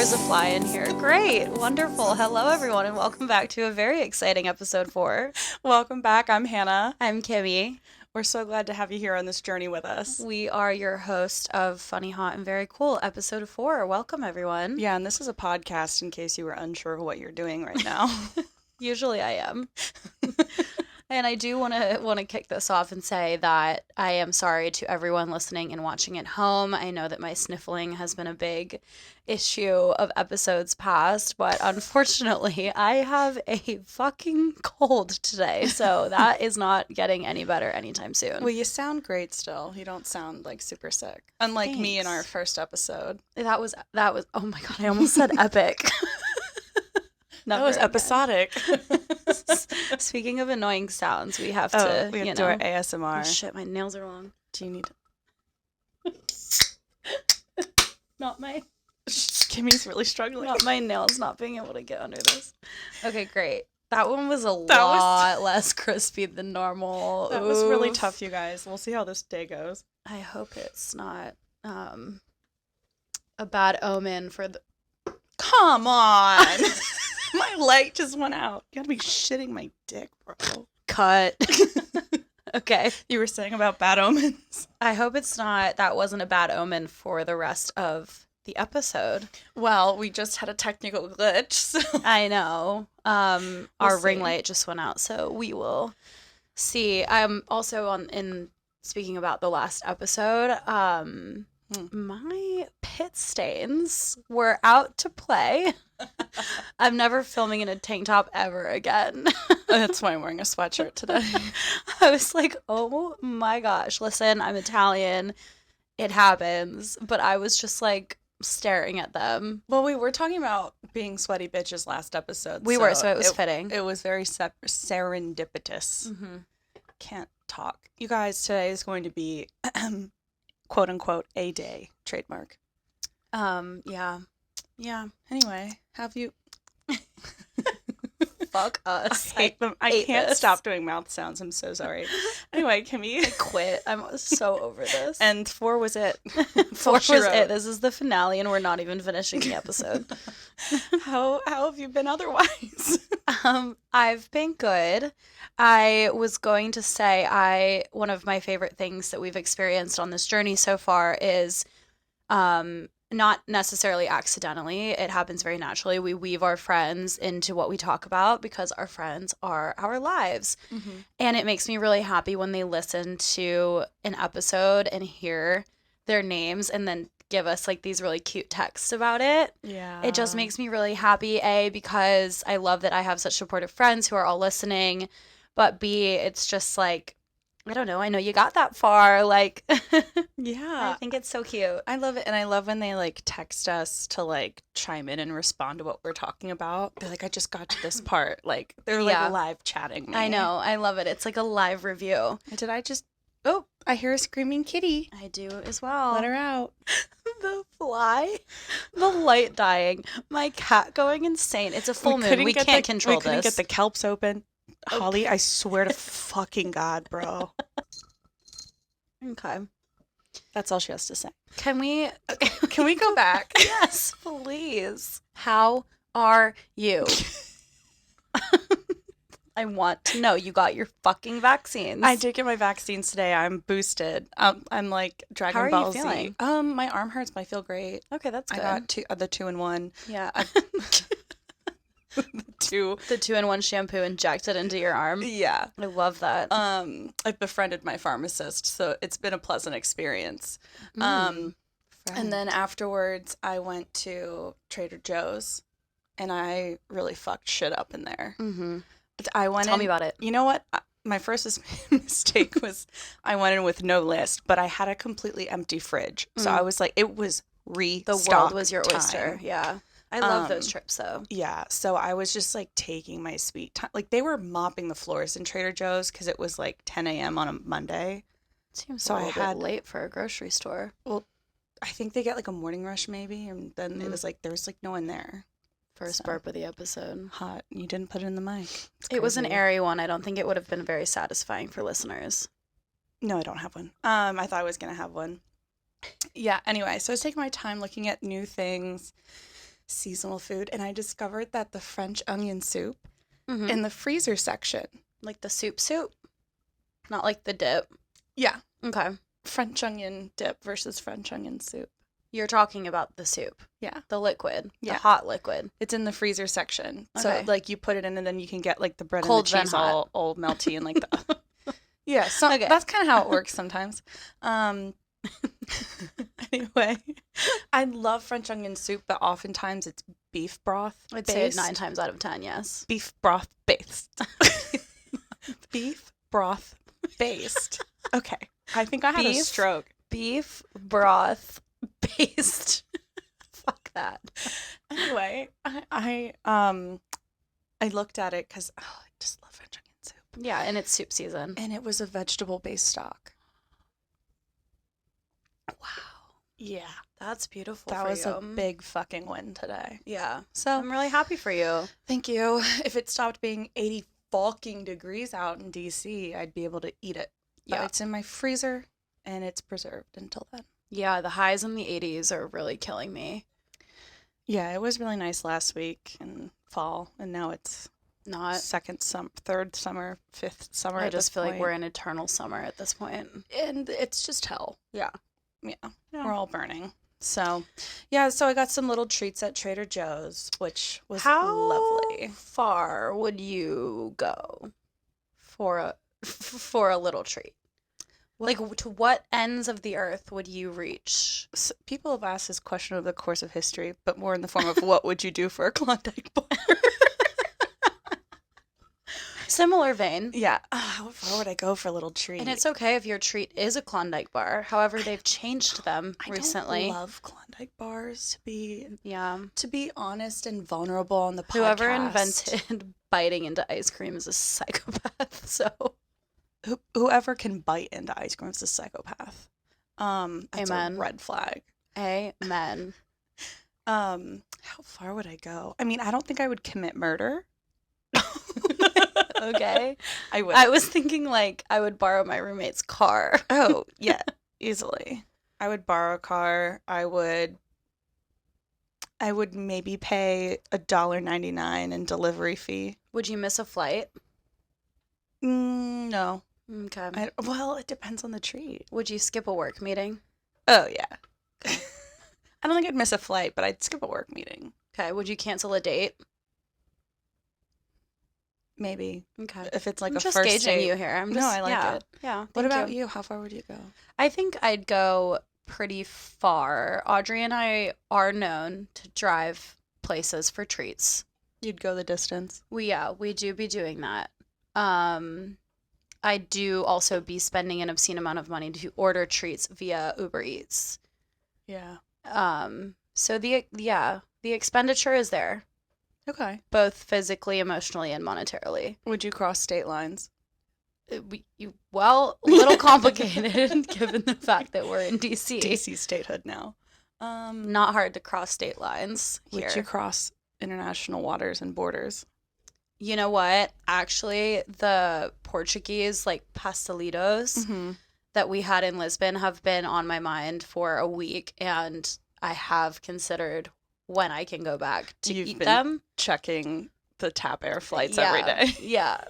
there's a fly in here. Great. Wonderful. Hello, everyone, and welcome back to a very exciting episode 4. Welcome back. I'm Hannah. I'm Kimmy. We're so glad to have you here on this journey with us. We are your host of Funny, Hot, and Very Cool, episode 4. Welcome, everyone. Yeah, and this is a podcast in case you were unsure of what you're doing right now. Usually I am. And I do want to kick this off and say that I am sorry to everyone listening and watching at home. I know that my sniffling has been a big issue of episodes past, but unfortunately, I have a fucking cold today, so that is not getting any better anytime soon. Well, you sound great still. You don't sound like super sick. Unlike me in our first episode. That was oh my god, I almost said epic. That was episodic. Speaking of annoying sounds, we have to do our ASMR. Oh, shit, my nails are long. Do you need Not my Kimmy's really struggling. Not my nails not being able to get under this. Okay, great. That one was lot less crispy than normal. That was really tough, you guys. We'll see how this day goes. I hope it's not a bad omen for the... Come on! My light just went out. You gotta be shitting my dick, bro. Cut. Okay. You were saying about bad omens? I hope that wasn't a bad omen for the rest of the episode. Well, we just had a technical glitch, so... I know. Our ring light just went out, so we will see. I'm also speaking about the last episode, my pit stains were out to play. I'm never filming in a tank top ever again. That's why I'm wearing a sweatshirt today. I was like, oh my gosh, listen, I'm Italian. It happens. But I was just like staring at them. Well, we were talking about being sweaty bitches last episode. We were, so it was fitting. It was very serendipitous. Mm-hmm. Can't talk. You guys, today is going to be... quote unquote a day trademark. Yeah. Anyway, have you fuck us. I hate them. I can't stop doing mouth sounds. I'm so sorry. Anyway, Kimmy. I quit. I'm so over this. And 4 was it. 4 was it. This is the finale and we're not even finishing the episode. How have you been otherwise? I've been good. I was going to say one of my favorite things that we've experienced on this journey so far is not necessarily accidentally. It happens very naturally. We weave our friends into what we talk about because our friends are our lives. Mm-hmm. And it makes me really happy when they listen to an episode and hear their names and then give us like these really cute texts about it. Yeah. It just makes me really happy, A, because I love that I have such supportive friends who are all listening, but B, it's just like, I don't know, I know you got that far, like, yeah. I think it's so cute. I love it, and I love when they, like, text us to, like, chime in and respond to what we're talking about. They're like, I just got to this part. Like, they're, like, live chatting me. I know, I love it. It's like a live review. Oh, I hear a screaming kitty. I do as well. Let her out. The fly, the light dying, my cat going insane. It's a full moon. We can't control this. We couldn't get the kelps open. Okay. Holly, I swear to fucking God, bro. Okay. That's all she has to say. Can we go back? Yes, please. How are you? I want to know. You got your fucking vaccines. I did get my vaccines today. I'm boosted. I'm like Dragon Ball Z. How are you feeling? My arm hurts, but I feel great. Okay, that's good. I got the 2-in-1. Yeah. The 2-in-1 shampoo injected into your arm. Yeah. I love that. I've befriended my pharmacist, so it's been a pleasant experience. And then afterwards, I went to Trader Joe's, and I really fucked shit up in there. Mm-hmm. Tell me about it. You know what? My first mistake was I went in with no list, but I had a completely empty fridge. So I was like, it was restock The world was your time. oyster. Yeah. I love those trips, though. Yeah. So I was just like taking my sweet time. Like they were mopping the floors in Trader Joe's because it was like 10 a.m. on a Monday. Seems a little bit late for a grocery store. Well, I think they get like a morning rush maybe. And then it was like, there was like no one there. First burp of the episode. Hot. You didn't put it in the mic. It was an airy one. I don't think it would have been very satisfying for listeners. No, I don't have one. I thought I was going to have one. Yeah, anyway, so I was taking my time looking at new things. seasonal food, and I discovered that the French onion soup Mm-hmm. in the freezer section. Like the soup? Not like the dip? Yeah. Okay. French onion dip versus French onion soup. You're talking about the soup. Yeah. The liquid. Yeah. The hot liquid. It's in the freezer section. Okay. So, like, you put it in, and then you can get, like, the bread Cold and the then cheese hot. all melty and, like, the... Yeah, so Okay. that's kind of how it works sometimes. Anyway, I love French onion soup, but oftentimes it's beef broth I'd based. say 9 times out of 10, yes. Beef broth based. Beef broth based. Okay. I think I had a stroke. Beef broth based. Fuck that. Anyway, I looked at it because I just love French onion soup. Yeah, and it's soup season. And it was a vegetable-based stock. Wow. Yeah. That's beautiful. That for was you. a big fucking win today. Yeah. So I'm really happy for you. thank you. If it stopped being 80 fucking degrees out in DC, I'd be able to eat it. But Yeah. it's in my freezer and it's preserved until then. Yeah, the highs in the 80s are really killing me. Yeah, it was really nice last week in fall, and now it's Not. third summer, fifth summer. I at just this feel like point. we're in eternal summer at this point. And it's just hell. Yeah. Yeah, Yeah. we're all burning. So, yeah, so I got some little treats at Trader Joe's, which was How lovely. far would you go for a little treat? Like, to what ends of the earth would you reach? So people have asked this question over the course of history, but more in the form of what would you do for a Klondike bar? Similar vein. Yeah. How far would I go for a little treat? And it's okay if your treat is a Klondike bar. However, they've changed them recently. I don't love Klondike bars, Yeah. to be honest and vulnerable on the podcast. Whoever invented biting into ice cream is a psychopath. So whoever can bite into ice cream is a psychopath. That's Amen. a red flag. Amen. How far would I go? I mean, I don't think I would commit murder. Okay. I would. I was thinking like I would borrow my roommate's car. Oh, yeah, easily. I would borrow a car. I would maybe pay $1.99 in delivery fee. Would you miss a flight? No. Okay. Well, it depends on the treat. Would you skip a work meeting? Oh, yeah. I don't think I'd miss a flight, but I'd skip a work meeting. Okay. Would you cancel a date? Maybe. Okay. If it's like I'm a just first gauging date. you here. I'm just, No, I like it. Yeah. What thank about you? How far would you go? I think I'd go pretty far. Audrey and I are known to drive places for treats. You'd go the distance. We do be doing that. I do also be spending an obscene amount of money to order treats via Uber Eats. Yeah. So the expenditure is there, Okay. both physically, emotionally, and monetarily. Would you cross state lines? A little complicated given the fact that we're in DC. DC statehood now. Not hard to cross state lines here. Would you cross international waters and borders? You know what? Actually, the Portuguese like pastelitos that we had in Lisbon have been on my mind for a week, and I have considered when I can go back to eat them. Checking the TAP Air flights every day. Yeah.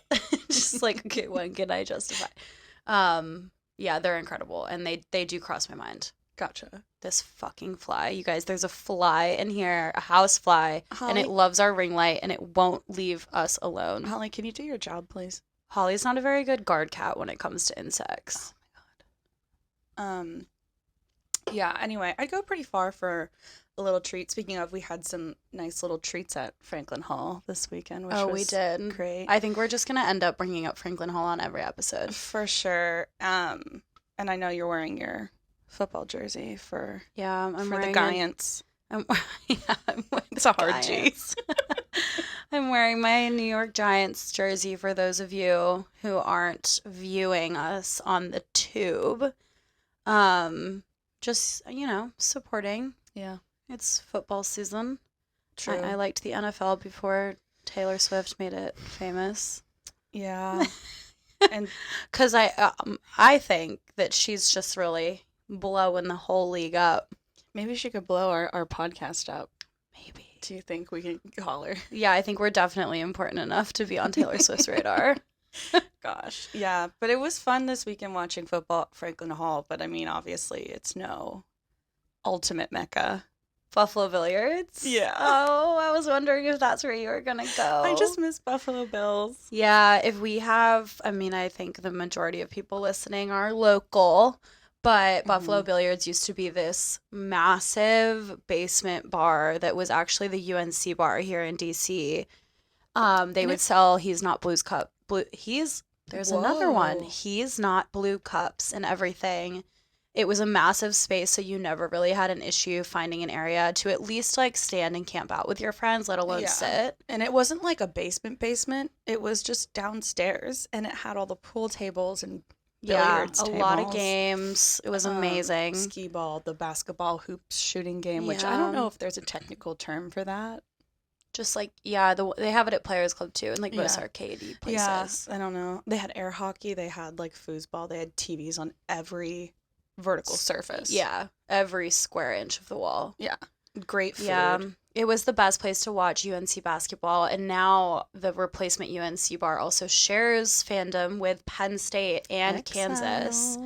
Just like, okay, when can I justify? Yeah, they're incredible, and they do cross my mind. Gotcha. This fucking fly. You guys, there's a fly in here, a house fly, and it loves our ring light, and it won't leave us alone. Holly, can you do your job, please? Holly's not a very good guard cat when it comes to insects. Oh my god. Yeah, anyway, I'd go pretty far for a little treat. Speaking of, we had some nice little treats at Franklin Hall this weekend, which was we did. Great. I think we're just going to end up bringing up Franklin Hall on every episode. For sure. And I know you're wearing your football jersey for I'm the wearing Giants. I'm wearing It's a hard G. I'm wearing my New York Giants jersey for those of you who aren't viewing us on the tube. Just, supporting. Yeah. It's football season. True. I liked the NFL before Taylor Swift made it famous. Yeah. And because I think that she's just really blowing the whole league up. maybe she could blow our podcast up. Maybe. Do you think we can call her? Yeah, I think we're definitely important enough to be on Taylor Swift's radar. Gosh. Yeah. But it was fun this weekend watching football at Franklin Hall. But I mean, obviously, it's no ultimate mecca. Buffalo Billiards? Yeah. Oh, I was wondering if that's where you were going to go. I just miss Buffalo Bills. Yeah, if we have, I mean, I think the majority of people listening are local, but Buffalo Billiards used to be this massive basement bar that was actually the UNC bar here in DC. They would sell He's Not Blues Cup. There's another one. Whoa. He's Not Blue Cups and everything. It was a massive space, so you never really had an issue finding an area to at least like stand and camp out with your friends, let alone sit. And it wasn't like a basement. It was just downstairs, and it had all the pool tables and billiards tables. Lot of games. It was amazing. Skee ball, the basketball hoops shooting game, which I don't know if there's a technical term for that. Just like, they have it at Players Club too, and like most arcadey places. Yeah, I don't know. They had air hockey, they had like foosball, they had TVs on every vertical surface. Yeah, every square inch of the wall. Yeah, great food. Yeah, it was the best place to watch UNC basketball, and now the replacement UNC bar also shares fandom with Penn State and Kansas,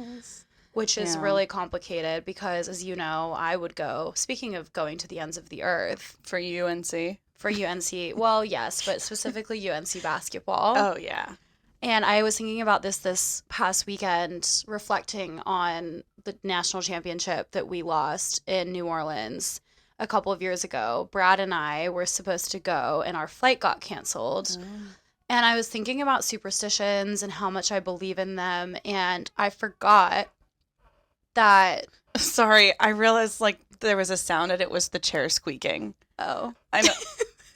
which is really complicated because, as you know, I would go, speaking of going to the ends of the earth. For UNC? For UNC, well, yes, but specifically UNC basketball. Oh, yeah. And I was thinking about this past weekend, reflecting on the national championship that we lost in New Orleans a couple of years ago. Brad and I were supposed to go, and our flight got canceled. And I was thinking about superstitions and how much I believe in them, and I forgot that... Sorry, I realized like there was a sound and it was the chair squeaking. Oh. I know.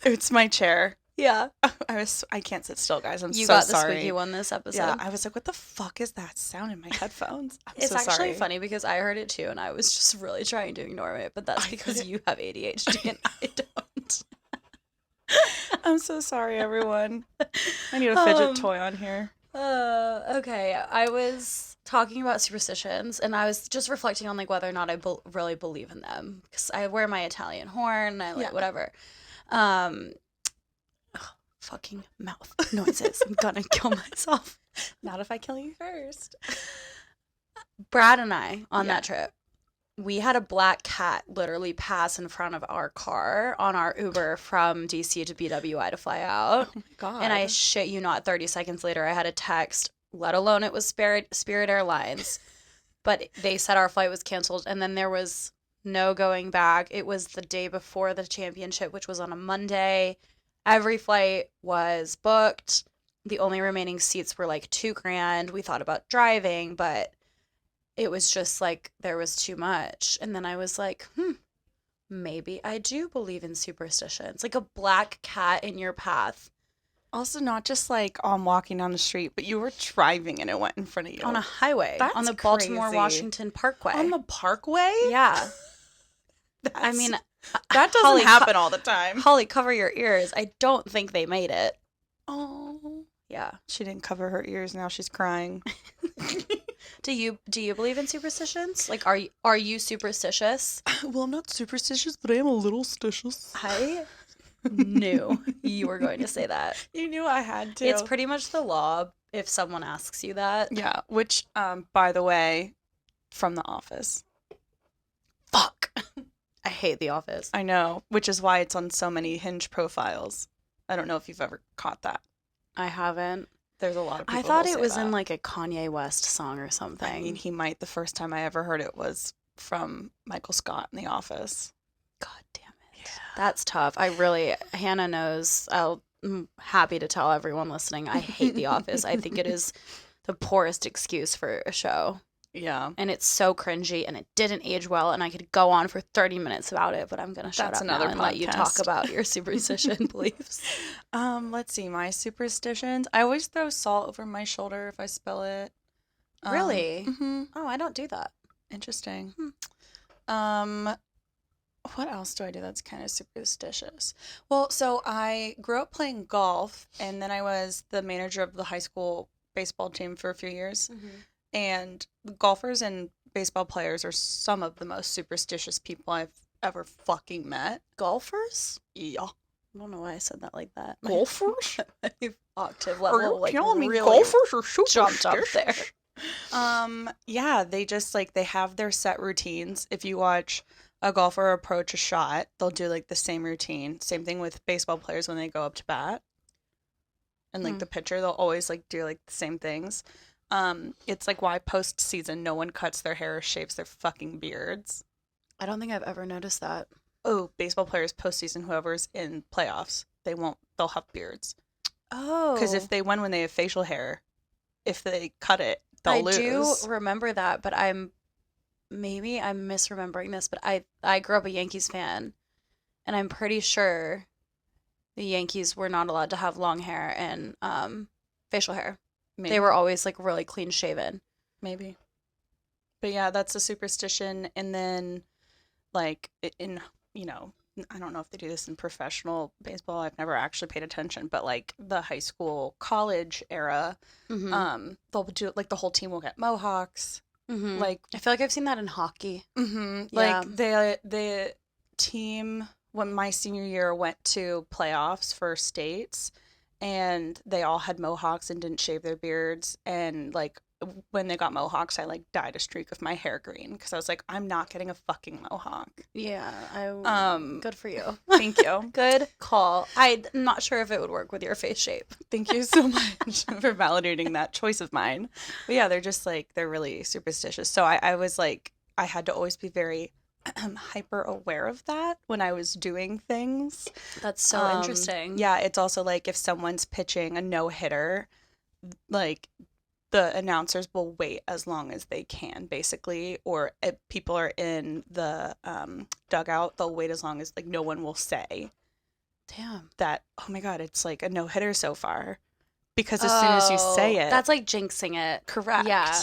It's my chair. Yeah. I can't sit still, guys. I'm so sorry. You got the squeaky one this episode. Yeah, I was like, what the fuck is that sound in my headphones? It's actually funny because I heard it too, and I was just really trying to ignore it, but that's because you have ADHD and I don't. I'm so sorry, everyone. I need a fidget toy on here. Okay. I was talking about superstitions, and I was just reflecting on like whether or not I really believe in them, because I wear my Italian horn, I like whatever. Fucking mouth noises. I'm gonna kill myself. Not if I kill you first. Brad and I, on that trip, we had a black cat literally pass in front of our car on our Uber from DC to BWI to fly out. Oh my God. And I shit you not, 30 seconds later, I had a text, let alone it was Spirit Airlines. But they said our flight was canceled, and then there was no going back. It was the day before the championship, which was on a Monday. Every flight was booked. The only remaining seats were like $2,000. We thought about driving, but it was just like there was too much. And then I was like, maybe I do believe in superstitions. Like a black cat in your path. Also, not just like I'm walking down the street, but you were driving and it went in front of you. On a highway. That's on the crazy. Baltimore-Washington Parkway. On the Parkway? Yeah. I mean, that doesn't Holly, happen all the time. Holly, cover your ears. I don't think they made it. Oh. Yeah. She didn't cover her ears. Now she's crying. Do you believe in superstitions? Like, are you superstitious? Well, I'm not superstitious, but I am a little stitious. I knew you were going to say that. You knew I had to. It's pretty much the law if someone asks you that. Yeah, which, by the way, from The Office. Fuck. I hate The Office. I know, which is why it's on so many Hinge profiles. I don't know if you've ever caught that. I haven't. There's a lot of people I thought it say was that. in like a Kanye West song or something. I mean, he might. The first time I ever heard it was from Michael Scott in The Office. God damn it. Yeah. That's tough. Hannah knows. I'm happy to tell everyone listening, I hate The Office. I think it is the poorest excuse for a show. Yeah. And it's so cringy, and it didn't age well, and I could go on for 30 minutes about it, but I'm going to shut up now and let you talk about your superstition beliefs. Let's see, my superstitions. I always throw salt over my shoulder if I spill it. Really? Mm-hmm. Oh, I don't do that. Interesting. What else do I do that's kind of superstitious? Well, so I grew up playing golf, and then I was the manager of the high school baseball team for a few years. Mm-hmm. And golfers and baseball players are some of the most superstitious people I've ever fucking met. Golfers? Yeah. I don't know why I said that like that. Golfers? My octave Are level, you like, telling me really golfers are jumped up superstitious? there. Yeah, they just, like, they have their set routines. If you watch a golfer approach a shot, they'll do, like, the same routine. Same thing with baseball players when they go up to bat. And, like, the pitcher, they'll always, like, do, like, the same things. It's, like, why postseason no one cuts their hair or shaves their fucking beards. I don't think I've ever noticed that. Oh, baseball players postseason, whoever's in playoffs, they'll have beards. Oh. Because if they win when they have facial hair, if they cut it, they'll lose. I do remember that, but maybe I'm misremembering this, but I grew up a Yankees fan, and I'm pretty sure the Yankees were not allowed to have long hair and facial hair. Maybe. They were always, like, really clean shaven. Maybe. But yeah, that's a superstition. And then, like, I don't know if they do this in professional baseball. I've never actually paid attention, but, like, the high school, college era, they'll do it, like, the whole team will get mohawks. Mm-hmm. Like, I feel like I've seen that in hockey. yeah. Like, the team, when my senior year, went to playoffs for states, and they all had mohawks and didn't shave their beards. And, like, when they got mohawks, I, like, dyed a streak of my hair green because I was like, I'm not getting a fucking mohawk. Yeah, good for you. Thank you. Good call. I'm not sure if it would work with your face shape. Thank you so much for validating that choice of mine. But yeah, they're just, like, they're really superstitious. So I was like, I had to always be very hyper aware of that when I was doing things. That's so interesting. Yeah, it's also like if someone's pitching a no-hitter, like, the announcers will wait as long as they can, basically, or if people are in the dugout, they'll wait as long as, like, no one will say damn that, oh my god, it's, like, a no-hitter so far, because as soon as you say it, that's like jinxing it. correct. Yeah,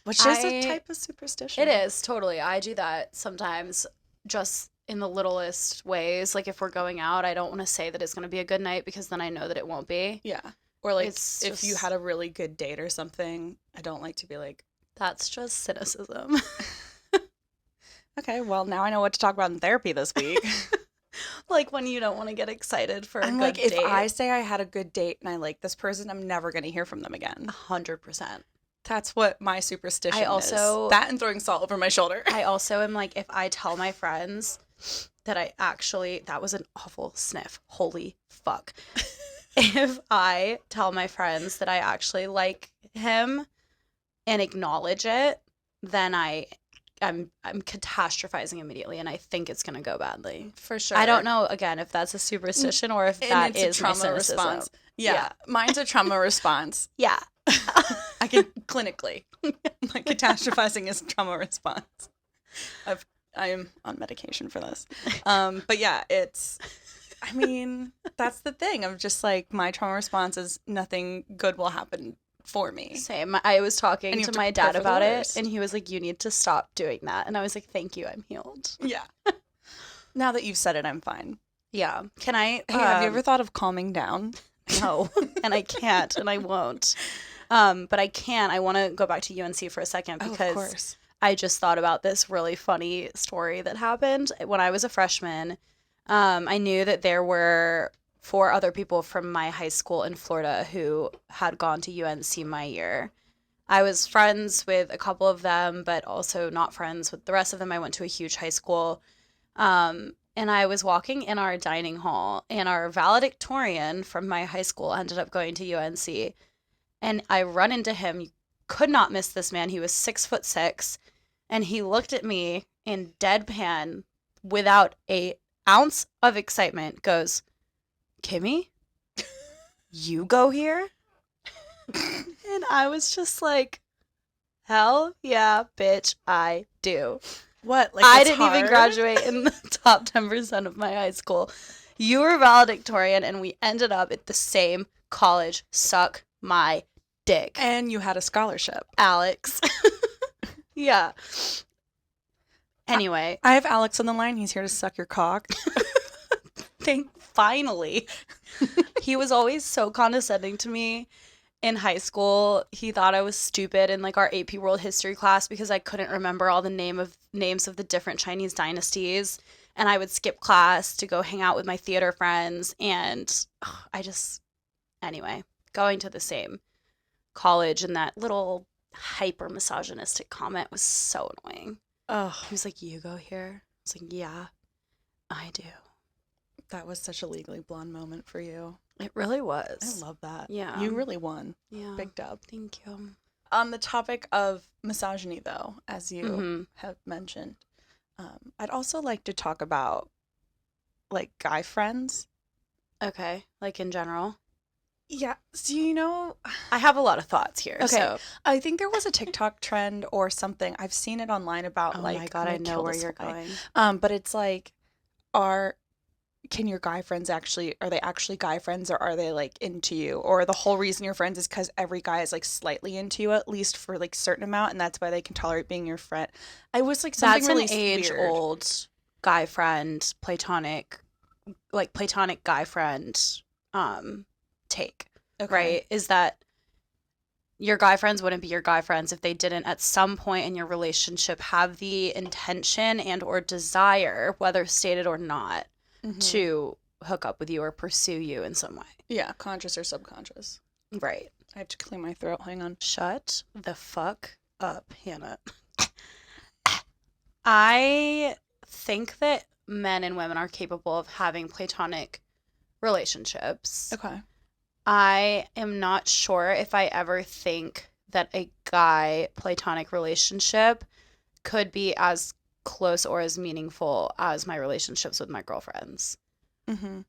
which is a type of superstition. it is, totally. I do that sometimes, just in the littlest ways. Like, if we're going out, I don't want to say that it's going to be a good night because then I know that it won't be. Yeah. Or, like, It's if you had a really good date or something, I don't like to be like, that's just cynicism. okay, well, now I know what to talk about in therapy this week. Like, when you don't want to get excited for a I'm good like, date. if I say I had a good date and I like this person, I'm never going to hear from them again. 100%. That's what my superstition I also is. That and throwing salt over my shoulder. I also am like, if I tell my friends that that was an awful sniff. Holy fuck. If I tell my friends that I actually like him and acknowledge it, then I'm catastrophizing immediately, and I think it's gonna go badly. For sure. I don't know, again, if that's a superstition or if that is a trauma response. Yeah. Mine's a trauma response. Yeah. I can clinically. Like, catastrophizing is a trauma response. I am on medication for this. But yeah, I mean, that's the thing. I'm just like, my trauma response is nothing good will happen for me. Same. I was talking to my dad about it, and he was like, you need to stop doing that. And I was like, thank you, I'm healed. Yeah. Now that you've said it, I'm fine. Yeah. Can I? Hey, have you ever thought of calming down? No, and I can't, and I won't. But I can. I want to go back to UNC for a second because I just thought about this really funny story that happened when I was a freshman. I knew that there were 4 other people from my high school in Florida who had gone to UNC my year. I was friends with a couple of them, but also not friends with the rest of them. I went to a huge high school. And I was walking in our dining hall, and our valedictorian from my high school ended up going to UNC. And I run into him. You could not miss this man. He was 6'6", and he looked at me in deadpan without a ounce of excitement, goes, Kimmy, you go here? And I was just like, hell yeah, bitch, I do. What? Like, I didn't even graduate in the top 10% of my high school. You were valedictorian, and we ended up at the same college. Suck my dick. And you had a scholarship. Alex. Yeah. Anyway. I have Alex on the line. He's here to suck your cock. Finally. He was always so condescending to me in high school. He thought I was stupid in like our AP World History class because I couldn't remember all the names of the different Chinese dynasties. and I would skip class to go hang out with my theater friends. And anyway, going to the same college, and that little hyper misogynistic comment was so annoying. Oh, He was like, "You go here?" It's like, "Yeah, I do." that was such a Legally Blonde moment for you. It really I was. love that. Yeah. You really won. Yeah. Big dub. Thank you. On the topic of misogyny, though, as you have mentioned, I'd also like to talk about, like, guy friends. Okay. Like in general? Yeah. So, you know, I have a lot of thoughts here. okay. So. I think there was a TikTok trend or something. I've seen it online about, Oh like, my God, I know where you're going. But it's like, can your guy friends are they actually guy friends, or are they like into you? Or the whole reason you're friends is because every guy is like slightly into you, at least for like certain amount, and that's why they can tolerate being your friend. I was like something That's really an age-old guy friend, platonic guy friend take, okay. right? Is that your guy friends wouldn't be your guy friends if they didn't at some point in your relationship have the intention and or desire, whether stated or not, to hook up with you or pursue you in some way. Yeah, conscious or subconscious. Right. I have to clear my throat. Hang on. Shut the fuck up, Hannah. I think that men and women are capable of having platonic relationships. Okay. I am not sure if I ever think that a guy platonic relationship could be as close or as meaningful as my relationships with my girlfriends. And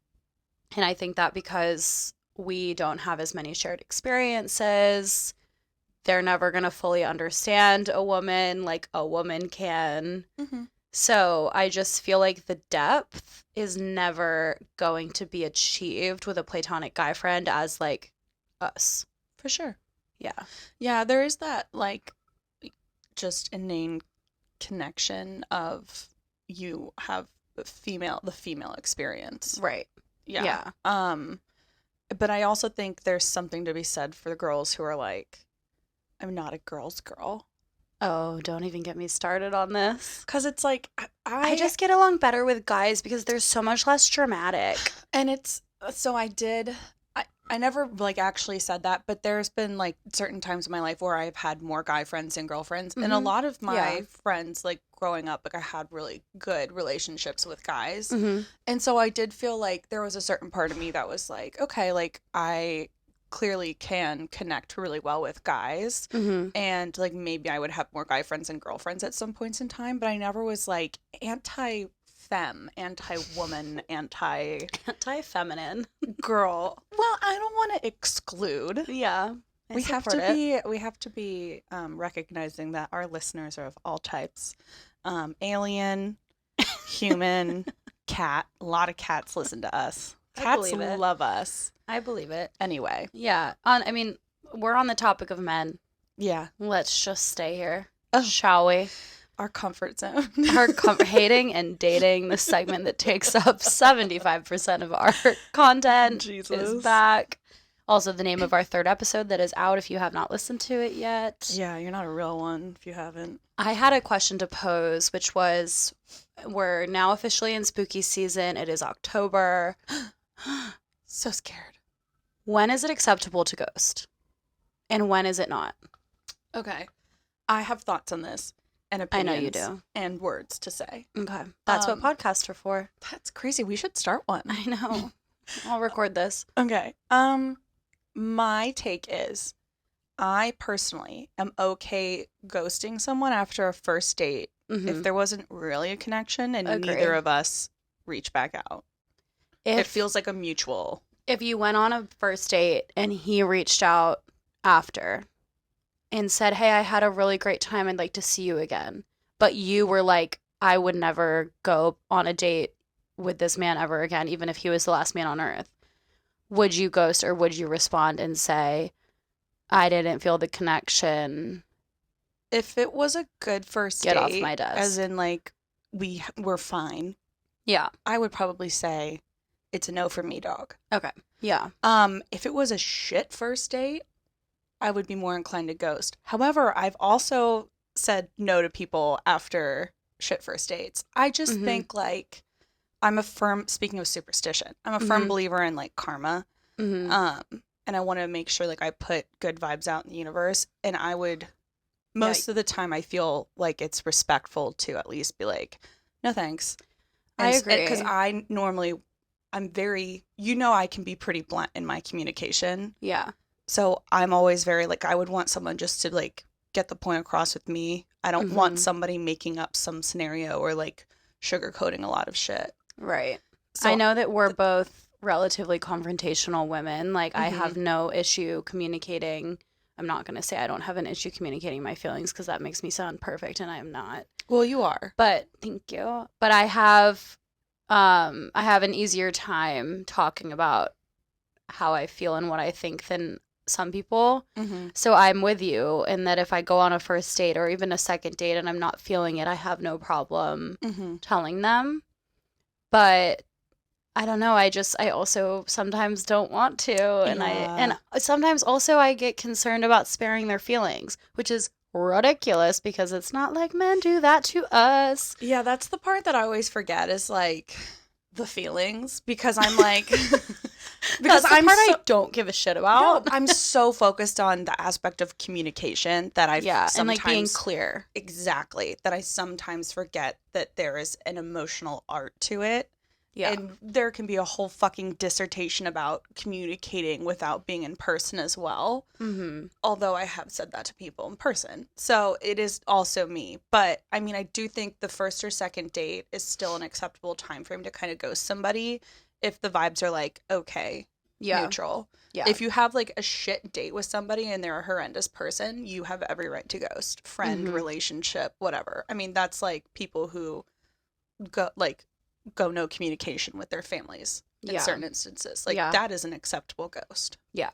I think that because we don't have as many shared experiences, they're never going to fully understand a woman like a woman can. So I just feel like the depth is never going to be achieved with a platonic guy friend as like us. For sure. Yeah. Yeah, there is that like just inane connection of you have the female experience. Right. Yeah. But I also think there's something to be said for the girls who are like, I'm not a girl's girl. Oh, don't even get me started on this. Because it's like, I just get along better with guys because they're so much less dramatic. And it's, so I never like actually said that, but there's been like certain times in my life where I've had more guy friends than girlfriends. And a lot of my friends, like growing up, like I had really good relationships with guys. And so I did feel like there was a certain part of me that was like, okay, like I clearly can connect really well with guys, and like maybe I would have more guy friends than girlfriends at some points in time, but I never was like anti-femme, anti-woman, anti-feminine girl. Well, I don't want to exclude. Yeah, we have to be recognizing that our listeners are of all types, alien, human, cat. A lot of cats listen to us. Cats love us. I believe it. Anyway. Yeah. I mean, we're on the topic of men. Yeah. Let's just stay here, shall we? Our comfort zone. Our hating and dating, the segment that takes up 75% of our content is back. Also, the name of our third episode that is out if you have not listened to it yet. Yeah, you're not a real one if you haven't. I had a question to pose, which was, we're now officially in spooky season. It is October. So scared. When is it acceptable to ghost? And when is it not? Okay. I have thoughts on this and opinions. I know you do. And words to say. Okay. That's what podcasts are for. That's crazy. We should start one. I know. I'll record this. Okay. My take is I personally am okay ghosting someone after a first date if there wasn't really a connection and neither of us reach back out. It feels like a mutual. If you went on a first date and he reached out after and said, "Hey, I had a really great time. I'd like to see you again." But you were like, "I would never go on a date with this man ever again, even if he was the last man on earth." Would you ghost or would you respond and say, "I didn't feel the connection"? If it was a good first date, get off my desk. As in like we were fine. Yeah. I would probably say it's a no for me, dog. Okay. Yeah. If it was a shit first date, I would be more inclined to ghost. However, I've also said no to people after shit first dates. I just think like speaking of superstition, I'm a firm believer in like karma. And I want to make sure like I put good vibes out in the universe. And I would, most of the time, I feel like it's respectful to at least be like, no thanks. I agree. Because I'm very, I can be pretty blunt in my communication. Yeah. So I'm always very like, I would want someone just to like get the point across with me. I don't want somebody making up some scenario or like sugarcoating a lot of shit. Right. So I know that we're both relatively confrontational women. Like, I have no issue communicating. I'm not going to say I don't have an issue communicating my feelings because that makes me sound perfect, and I am not. Well, you are. But thank you. But I have an easier time talking about how I feel and what I think than some people. So I'm with you in that if I go on a first date or even a second date and I'm not feeling it, I have no problem telling them. But I don't know. I also sometimes don't want to, and sometimes also I get concerned about sparing their feelings, which is ridiculous because it's not like men do that to us. Yeah, that's the part that I always forget is like the feelings because I'm like because I don't give a shit about. No, I'm so focused on the aspect of communication that I and like being clear. Exactly, that I sometimes forget that there is an emotional art to it. Yeah. And there can be a whole fucking dissertation about communicating without being in person as well. Although I have said that to people in person. So it is also me. But I mean, I do think the first or second date is still an acceptable time frame to kind of ghost somebody if the vibes are like, okay, neutral. Yeah. If you have like a shit date with somebody and they're a horrendous person, you have every right to ghost. Friend, relationship, whatever. I mean, that's like people who go no communication with their families in certain instances. Like, that is an acceptable ghost. Yeah.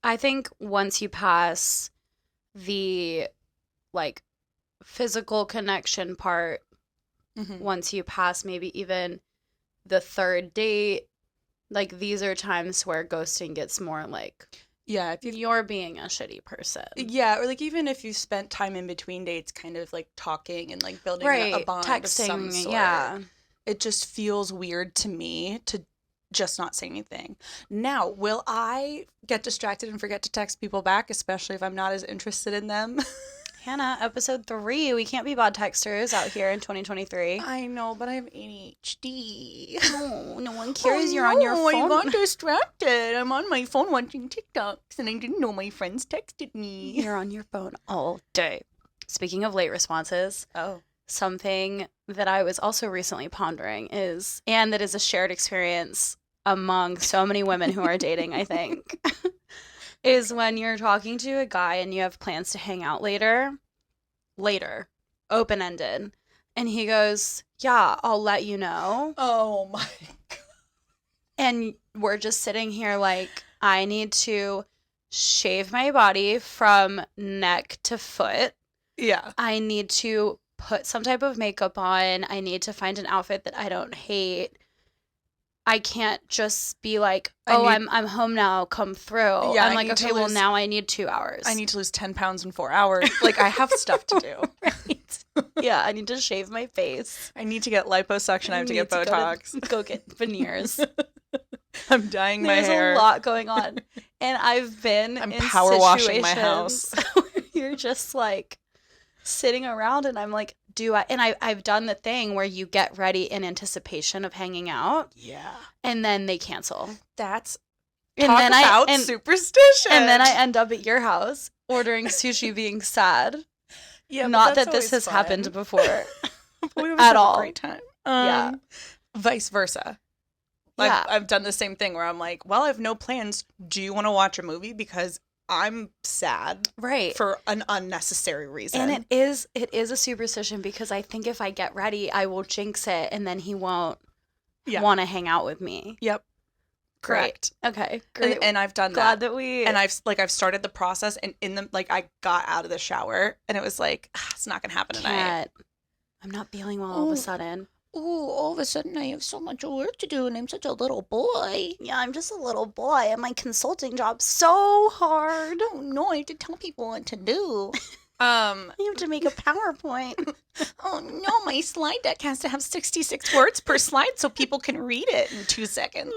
I think once you pass the, like, physical connection part, once you pass maybe even the third date, like, these are times where ghosting gets more, like, if you're being a shitty person. Yeah, or, like, even if you spent time in between dates kind of, like, talking and, like, building a bond texting, of some sort. It just feels weird to me to just not say anything. Now, will I get distracted and forget to text people back, especially if I'm not as interested in them? Hannah, episode 3. We can't be bad texters out here in 2023. I know, but I have ADHD. No one cares. You're on your phone. I got distracted. I'm on my phone watching TikToks, and I didn't know my friends texted me. You're on your phone all day. Speaking of late responses. Something that I was also recently pondering and that is a shared experience among so many women who are dating, I think, is when you're talking to a guy and you have plans to hang out later, open-ended, and he goes, yeah, I'll let you know. Oh my God. And we're just sitting here like, I need to shave my body from neck to foot. Yeah. I need to put some type of makeup on. I need to find an outfit that I don't hate. I can't just be like, I'm home now, come through. Yeah, I'm like, okay, well, now I need 2 hours. I need to lose 10 pounds in 4 hours. Like, I have stuff to do. Right. Yeah, I need to shave my face. I need to get liposuction. I have to get Botox. Go get veneers. I'm dyeing my hair. There's a lot going on. And I've been in power washing my house. Where you're just like, sitting around and I'm like, I've done the thing where you get ready in anticipation of hanging out. Yeah. And then they cancel. That's superstition. And then I end up at your house ordering sushi being sad. Yeah. Not that this has happened before. At all. A great time. Vice versa. I've done the same thing where I'm like, well, I have no plans. Do you want to watch a movie? Because I'm sad, right, for an unnecessary reason. And it is a superstition because I think if I get ready, I will jinx it, and then he won't want to hang out with me. Yep, correct. Great. Okay, great. And I've done Glad that we. And I've started the process, and I got out of the shower, and it was like, it's not gonna happen tonight. I'm not feeling well all of a sudden. Oh, all of a sudden I have so much work to do and I'm such a little boy. Yeah, I'm just a little boy and my consulting job's so hard. Oh no, I have to tell people what to do. You have to make a PowerPoint. Oh no, my slide deck has to have 66 words per slide so people can read it in 2 seconds.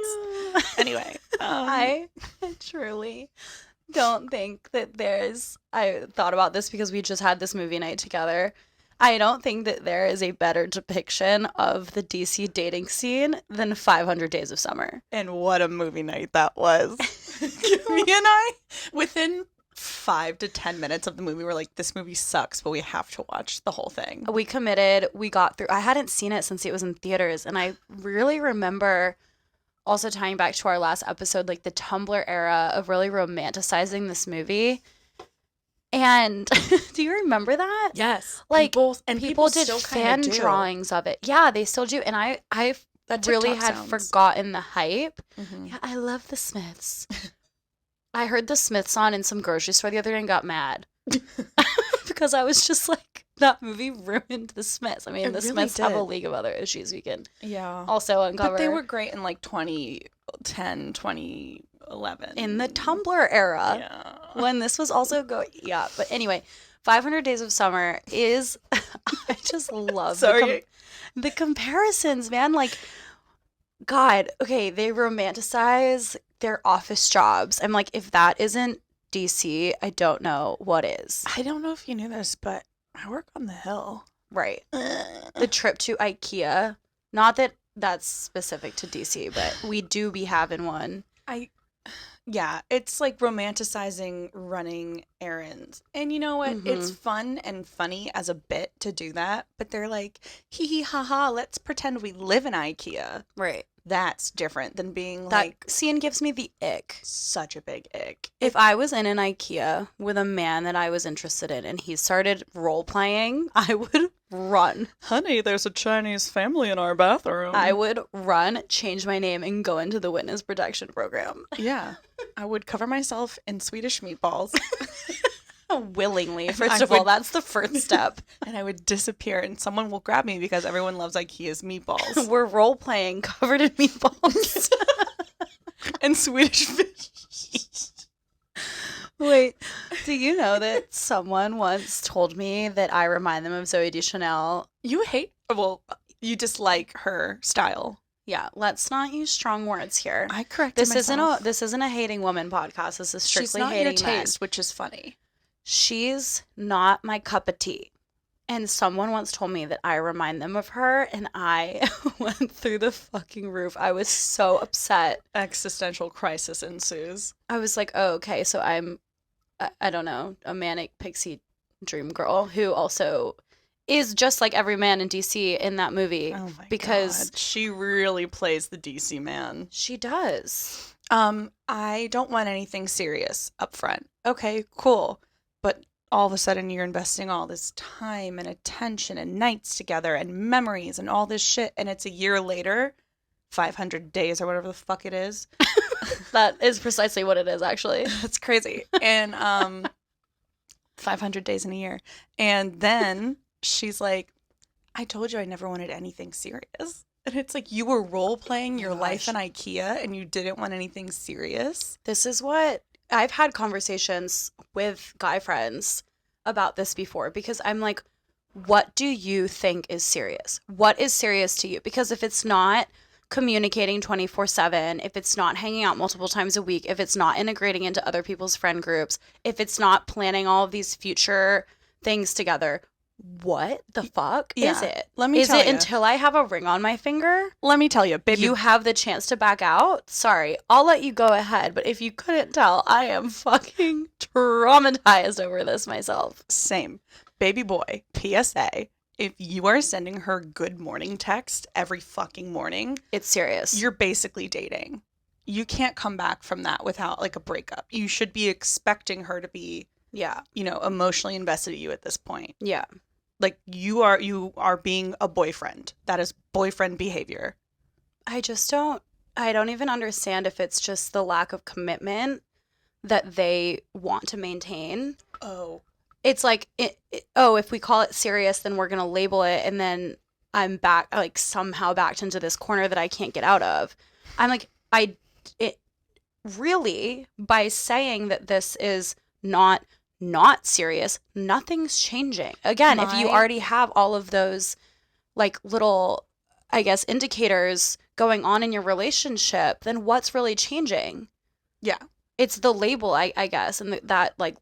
Anyway, I truly don't think that I thought about this because we just had this movie night together. I don't think that there is a better depiction of the DC dating scene than 500 Days of Summer. And what a movie night that was. Kimmy and I, within 5 to 10 minutes of the movie, we're like, this movie sucks, but we have to watch the whole thing. We committed. We got through. I hadn't seen it since it was in theaters, and I really remember also tying back to our last episode, like the Tumblr era of really romanticizing this movie. And do you remember that? Yes. Like people did still fan do. drawings of it. Yeah, they still do. And I really had forgotten the hype. Mm-hmm. Yeah, I love the Smiths. I heard the Smiths on in some grocery store the other day and got mad. Because I was just like, that movie ruined the Smiths. I mean, the Smiths have a league of other issues we can also uncover. But they were great in like 2010, 2011. In the Tumblr era. Yeah. When this was also going. Yeah. But anyway, 500 Days of Summer is. I just love the comparisons, man. Like, God, okay, they romanticize their office jobs. I'm like, if that isn't DC, I don't know what is. I don't know if you knew this, but I work on the Hill. Right. The trip to IKEA. Not that that's specific to DC, but we do be having one. Yeah, it's like romanticizing running errands. And you know what? Mm-hmm. It's fun and funny as a bit to do that, but they're like, hee hee ha ha, let's pretend we live in IKEA. Right. That's different than being that like scene gives me the ick. Such a big ick. If I was in an IKEA with a man that I was interested in and he started role playing, I would run. Honey, there's a Chinese family in our bathroom. I would run, change my name, and go into the witness protection program. Yeah. I would cover myself in Swedish meatballs. Willingly. First of all, that's the first step. And I would disappear and someone will grab me because everyone loves IKEA's meatballs. We're role playing covered in meatballs. And Swedish fish. Wait, do you know that someone once told me that I remind them of Zooey Deschanel? You dislike her style. Yeah, let's not use strong words here. I corrected myself. This isn't a hating woman podcast. This is strictly She's not hating your men. taste, which is funny. She's not my cup of tea. And someone once told me that I remind them of her, and I went through the fucking roof. I was so upset. Existential crisis ensues. I was like, oh, okay, so I'm, I don't know, a manic pixie dream girl who also is just like every man in DC in that movie. Oh my because God. She really plays the DC man. She does. I don't want anything serious up front. Okay, cool. But all of a sudden you're investing all this time and attention and nights together and memories and all this shit, and it's a year later, 500 days or whatever the fuck it is. That is precisely what it is, actually. That's crazy. And 500 days in a year. And then she's like, I told you I never wanted anything serious. And it's like, you were role-playing your life in IKEA and you didn't want anything serious? This is what I've had conversations with guy friends about this before, because I'm like, what do you think is serious? What is serious to you? Because if it's not communicating 24/7, if it's not hanging out multiple times a week, if it's not integrating into other people's friend groups, if it's not planning all of these future things together, what the fuck is it? Let me tell you. Is it until I have a ring on my finger? Let me tell you, baby. You have the chance to back out? Sorry, I'll let you go ahead. But if you couldn't tell, I am fucking traumatized over this myself. Same. Baby boy, PSA. If you are sending her good morning text every fucking morning, it's serious. You're basically dating. You can't come back from that without like a breakup. You should be expecting her to be, emotionally invested in you at this point. Yeah. Like you are being a boyfriend. That is boyfriend behavior. I don't even understand if it's just the lack of commitment that they want to maintain. Oh. It's like, if we call it serious, then we're going to label it. And then I'm back, like somehow backed into this corner that I can't get out of. I'm like, really, by saying that this is not not serious, nothing's changing. Again, if you already have all of those like little, I guess, indicators going on in your relationship, then what's really changing? Yeah. It's the label, I guess, and that like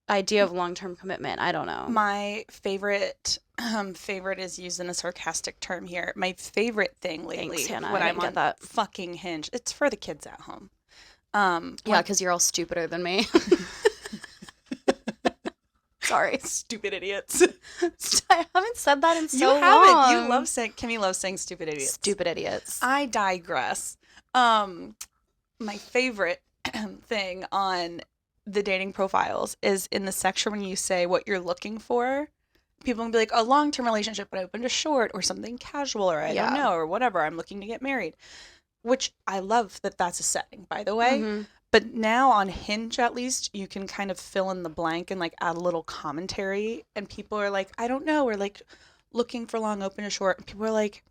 idea of long-term commitment. I don't know. My favorite is used in a sarcastic term here. My favorite thing lately, Thanks, Hannah. when I I'm didn't on get that. fucking Hinge, it's for the kids at home. Yeah, because you're all stupider than me. Sorry. Stupid idiots. I haven't said that in so You haven't. long. You love saying, Kimmy loves saying stupid idiots. Stupid idiots. I digress. My favorite thing on the dating profiles is in the section when you say what you're looking for. People can be like, a long-term relationship, but open to short, or something casual, or I don't know, or whatever. I'm looking to get married. Which I love that that's a setting, by the way. Mm-hmm. But now on Hinge, at least, you can kind of fill in the blank and like add a little commentary. And people are like, I don't know, we're like looking for long, open to short. And people are like,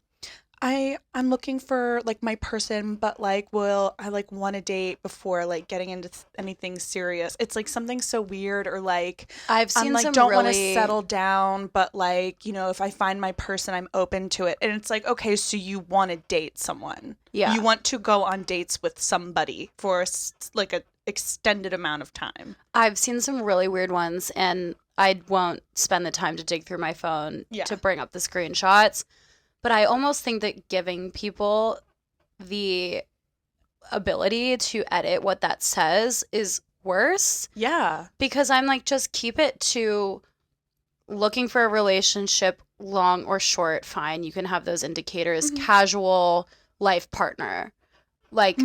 I'm looking for like my person, but like, I like want to date before like getting into anything serious. It's like something so weird, or like I've seen I'm like some don't want to really settle down, but like, you know, if I find my person, I'm open to it. And it's like, okay, so you want to date someone. Yeah. You want to go on dates with somebody for like a extended amount of time. I've seen some really weird ones, and I won't spend the time to dig through my phone to bring up the screenshots. But I almost think that giving people the ability to edit what that says is worse. Yeah. Because I'm like, just keep it to looking for a relationship, long or short, fine. You can have those indicators, casual, life partner. Like,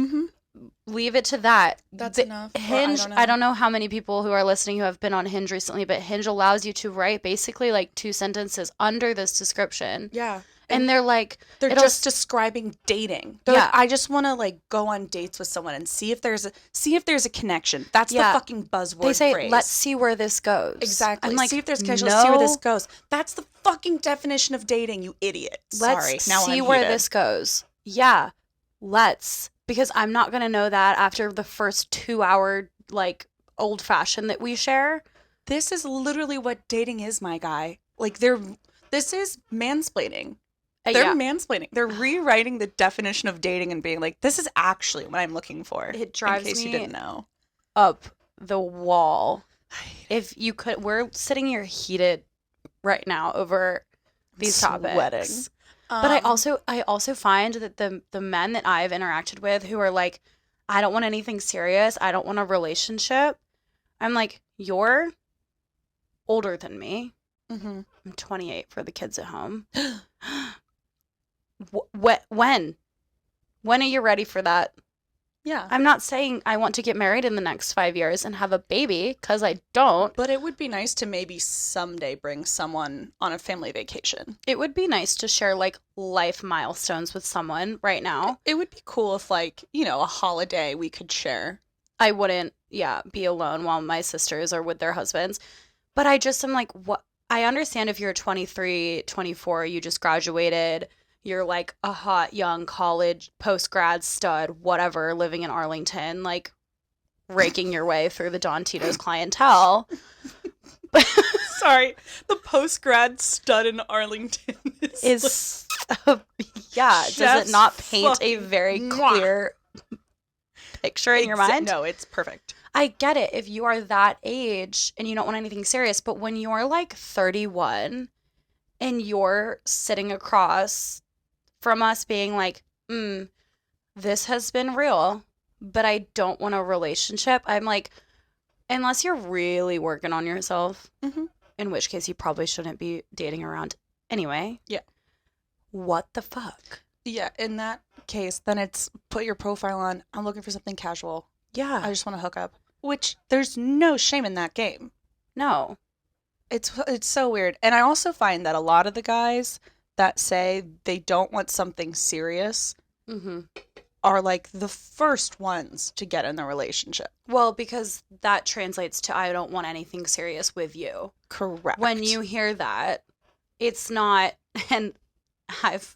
leave it to that. That's enough. Hinge, I don't know how many people who are listening who have been on Hinge recently, but Hinge allows you to write basically like 2 sentences under this description. Yeah. And they're like, they're just describing dating. They're like, I just want to like go on dates with someone and see if there's a connection. That's the fucking buzzword. They say, let's see where this goes. Exactly. I'm like, see if there's connection. Let's see where this goes. That's the fucking definition of dating, you idiot. Sorry. Let's see where this goes. Yeah, let's. Because I'm not going to know that after the first 2-hour like old fashioned that we share. This is literally what dating is, my guy. Like this is mansplaining. They're mansplaining. They're rewriting the definition of dating and being like, this is actually what I'm looking for. It drives in case me you didn't know. Up the wall. If you could, we're sitting here heated right now over these topics. But I also find that the men that I've interacted with who are like, I don't want anything serious, I don't want a relationship. I'm like, you're older than me. I'm 28 for the kids at home. When are you ready for that? Yeah. I'm not saying I want to get married in the next 5 years and have a baby, because I don't. But it would be nice to maybe someday bring someone on a family vacation. It would be nice to share like life milestones with someone right now. It would be cool if like, you know, a holiday we could share. I wouldn't, be alone while my sisters are with their husbands. But I just am like, what? I understand if you're 23, 24, you just graduated, you're like a hot young college post-grad stud, whatever, living in Arlington, like raking your way through the Don Tito's clientele. Sorry, the post-grad stud in Arlington is does it not paint a very clear picture in your mind? No, it's perfect. I get it if you are that age and you don't want anything serious, but when you're like 31 and you're sitting across from us being like, this has been real, but I don't want a relationship. I'm like, unless you're really working on yourself, in which case you probably shouldn't be dating around anyway. Yeah. What the fuck? Yeah, in that case, then it's put your profile on, I'm looking for something casual. Yeah. I just want to hook up. Which, there's no shame in that game. No. It's so weird. And I also find that a lot of the guys that say they don't want something serious are like the first ones to get in the relationship. Well, because that translates to I don't want anything serious with you. Correct. When you hear that, it's not, and I've,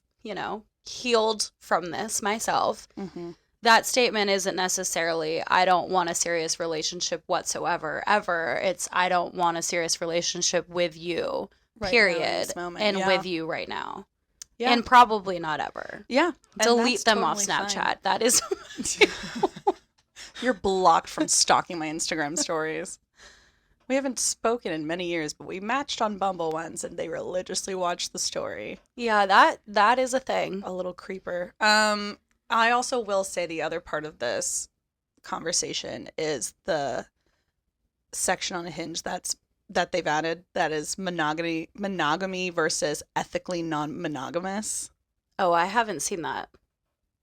healed from this myself. that statement isn't necessarily, I don't want a serious relationship whatsoever, ever. It's, I don't want a serious relationship with you, Right now, in period, this moment. and Yeah. with you right now. Yeah. And probably not ever. Yeah. Delete them off totally Snapchat. fine. That is... You're blocked from stalking my Instagram stories. We haven't spoken in many years, but we matched on Bumble once, and they religiously watched the story. Yeah, that is a thing. A little creeper. I also will say the other part of this conversation is the section on Hinge that they've added that is monogamy versus ethically non-monogamous. Oh, I haven't seen that.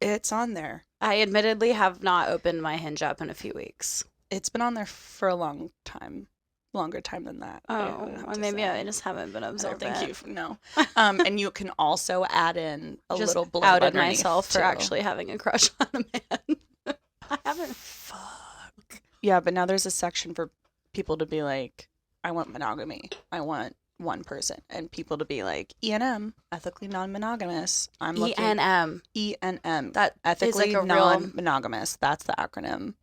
It's on there. I admittedly have not opened my Hinge app in a few weeks. It's been on there for a long time. Longer time than that. Oh, well, maybe I just haven't been observant. Thank you. No. And you can also add in a just little blurb outed underneath myself for too. actually having a crush on a man. I haven't. Fuck. Yeah, but now there's a section for people to be like, I want monogamy. I want one person. And people to be like, ENM, ethically non-monogamous. I'm looking... ENM. ENM. That ethically is like a non-monogamous. That's the acronym.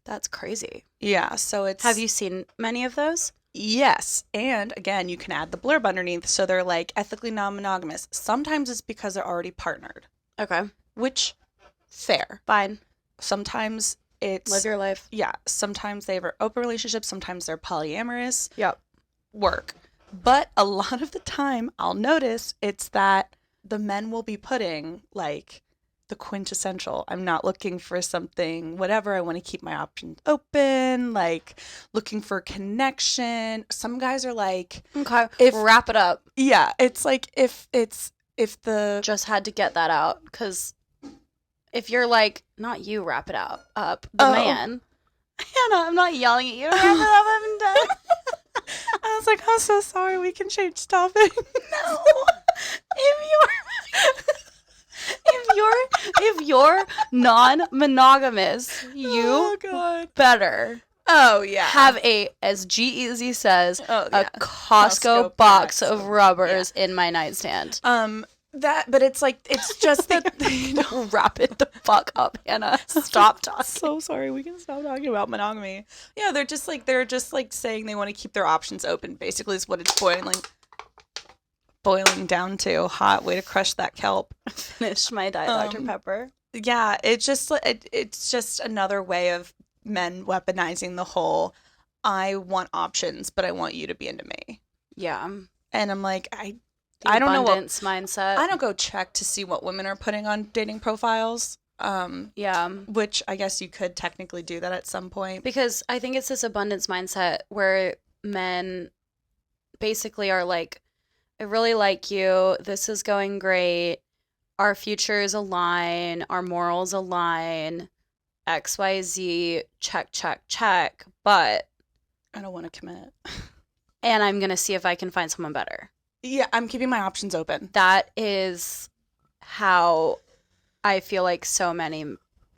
That's crazy. Yeah, so it's... Have you seen many of those? Yes. And again, you can add the blurb underneath. So they're like ethically non-monogamous. Sometimes it's because they're already partnered. Okay. Which, fair. Fine. Sometimes it's... Live your life. Yeah. Sometimes they have an open relationship. Sometimes they're polyamorous. Yep. Work. But a lot of the time, I'll notice it's that the men will be putting, like... the quintessential. I'm not looking for something, whatever. I want to keep my options open, like looking for connection. Some guys are like, okay, wrap it up. Yeah, it's like if the... Just had to get that out, because if you're like, not you wrap it up, the man. Hannah, I'm not yelling at you to wrap it up, I'm done. I was like, I'm so sorry, we can change topic. No. If you're non-monogamous, you better have a, as G-Eazy says, a Costco box of rubbers in my nightstand. But it's like, it's just that they don't wrap it the fuck up, Hannah. Stop talking. So sorry, we can stop talking about monogamy. Yeah, they're just like saying they want to keep their options open. Basically, is what it's boiling down to. Hot way to crush that kelp. Finish my Diet Dr. Pepper. Yeah, it's just another way of men weaponizing the whole, I want options, but I want you to be into me. Yeah. And I'm like, I don't know what mindset. I don't go check to see what women are putting on dating profiles. Yeah. Which I guess you could technically do that at some point. Because I think it's this abundance mindset where men basically are like, I really like you. This is going great. Our futures align. Our morals align. XYZ, check, check, check. But I don't want to commit. And I'm going to see if I can find someone better. Yeah, I'm keeping my options open. That is how I feel like so many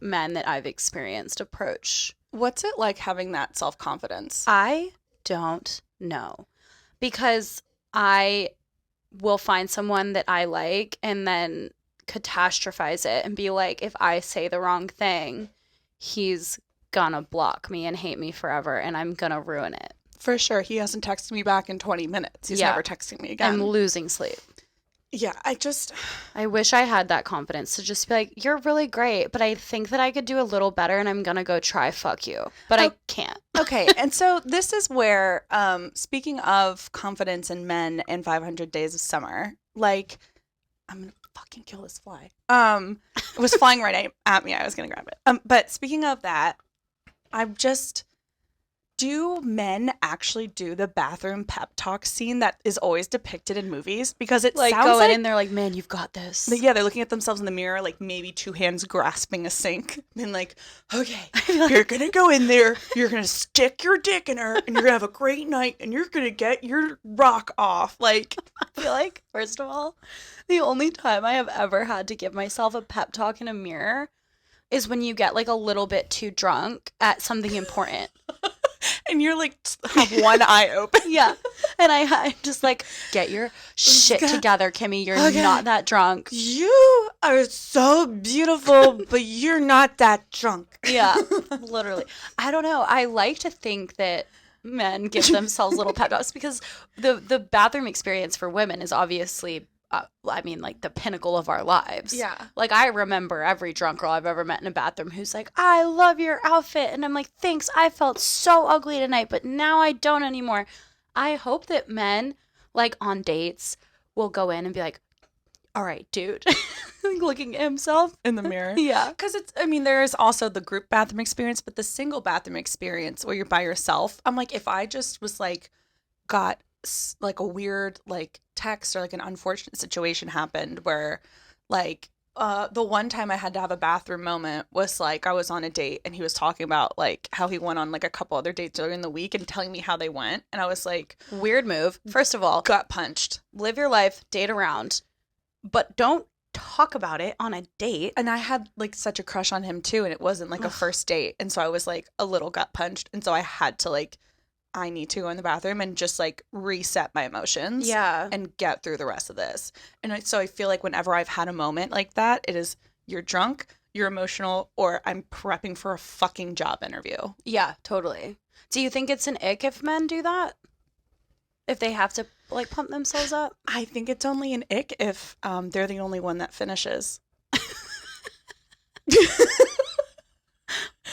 men that I've experienced approach. What's it like having that self-confidence? I don't know. Because I will find someone that I like and then catastrophize it and be like, if I say the wrong thing, he's gonna block me and hate me forever and I'm gonna ruin it. For sure. He hasn't texted me back in 20 minutes. He's never texting me again. I'm losing sleep. Yeah, I wish I had that confidence to just be like, you're really great, but I think that I could do a little better and I'm gonna go try fuck you. But I can't. Okay, and so this is where, speaking of confidence in men and 500 Days of Summer, like, I'm gonna fucking kill this fly. It was flying right at me. I was gonna grab it. But speaking of that, do men actually do the bathroom pep talk scene that is always depicted in movies? Because it like sounds go in like and they're like, man, you've got this. Yeah, they're looking at themselves in the mirror, like maybe two hands grasping a sink, and like, okay, you're gonna go in there, you're gonna stick your dick in her, and you're gonna have a great night, and you're gonna get your rock off. Like, I feel like, first of all, the only time I have ever had to give myself a pep talk in a mirror is when you get like a little bit too drunk at something important. And you're like, have one eye open. Yeah. And I'm just like, get your shit together, Kimmy. You're not that drunk. You are so beautiful, but you're not that drunk. Yeah, literally. I don't know. I like to think that men give themselves little pep talks because the bathroom experience for women is obviously, like the pinnacle of our lives. Yeah. Like I remember every drunk girl I've ever met in a bathroom who's like, I love your outfit. And I'm like, thanks. I felt so ugly tonight, but now I don't anymore. I hope that men, like on dates, will go in and be like, all right, dude. Like looking at himself in the mirror. Yeah. Because there is also the group bathroom experience, but the single bathroom experience where you're by yourself. I'm like, if I just was like, got like a weird like text or like an unfortunate situation happened where like the one time I had to have a bathroom moment was like I was on a date and he was talking about like how he went on like a couple other dates during the week and telling me how they went. And I was like, weird move. First of all, gut punched. Live your life, date around, but don't talk about it on a date. And I had like such a crush on him too, and it wasn't like a first date. And so I was like a little gut punched. And so I had to like, I need to go in the bathroom and just like reset my emotions. Yeah. And get through the rest of this. And so I feel like whenever I've had a moment like that, it is you're drunk, you're emotional, or I'm prepping for a fucking job interview. Yeah, totally. Do you think it's an ick if men do that? If they have to like pump themselves up? I think it's only an ick if they're the only one that finishes.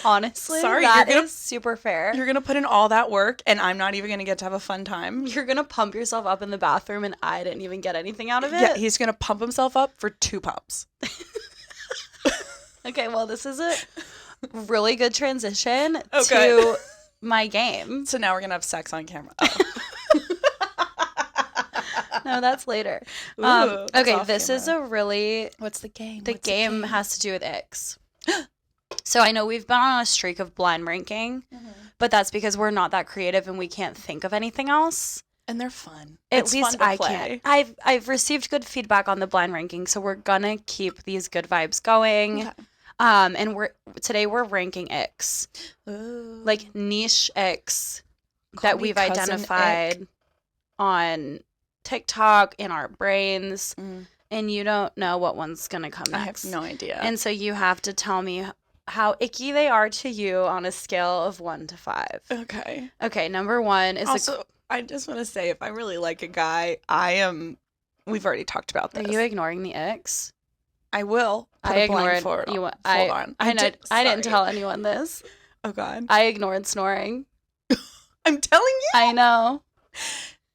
Honestly, sorry, that is super fair. You're going to put in all that work and I'm not even going to get to have a fun time. You're going to pump yourself up in the bathroom and I didn't even get anything out of it? Yeah, he's going to pump himself up for 2 pumps. Okay, well, this is a really good transition to my game. So now we're going to have sex on camera. Oh. No, that's later. Ooh, okay, this camera. Is a really... What's the game? The game has to do with icks. So I know we've been on a streak of blind ranking, but that's because we're not that creative and we can't think of anything else. And they're fun. At least I can't. I've received good feedback on the blind ranking, so we're gonna keep these good vibes going. Okay. And today we're ranking icks. Ooh. Like niche icks that we've identified on TikTok in our brains. And you don't know what one's gonna come next. I have no idea. And so you have to tell me how icky they are to you on a scale of 1 to 5. Okay. Okay, number 1 is also, I just want to say, if I really like a guy, we've already talked about this. Are you ignoring the icks? I will. I ignored you. Hold on. I didn't tell anyone this. Oh, God. I ignored snoring. I'm telling you. I know.